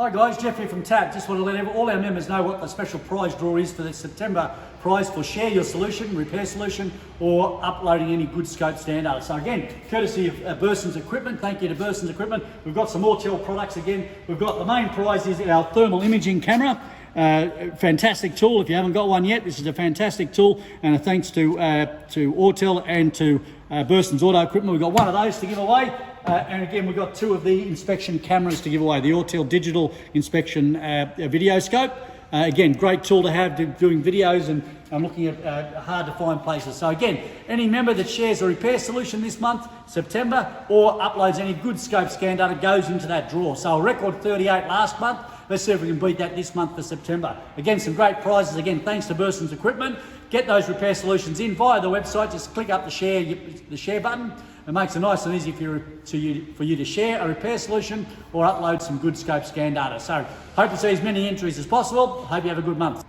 Hi guys, Jeff here from TaT. Just want to let all our members know what the special prize draw is for the September prize for share your solution, repair solution, or uploading any good scope standard. So again, courtesy of Burson's Equipment, thank you to Burson's Equipment. We've got some Autel products again. We've got the main prize is our thermal imaging camera. Fantastic tool. If you haven't got one yet, this is a fantastic tool, and a thanks to Autel and to Burson's Auto Equipment. We've got one of those to give away. And again, we've got two of the inspection cameras to give away, the Autel digital inspection video scope. Again, great tool to have doing videos and looking at hard to find places. So again, any member that shares a repair solution this month, September, or uploads any good scope scan data goes into that draw. So a record 38 last month. Let's see if we can beat that this month for September. Again, some great prizes. Again, thanks to Burson's Equipment. Get those repair solutions in via the website. Just click up the share button. It makes it nice and easy for you to share a repair solution or upload some good scope scan data. So hope to see as many entries as possible. Hope you have a good month.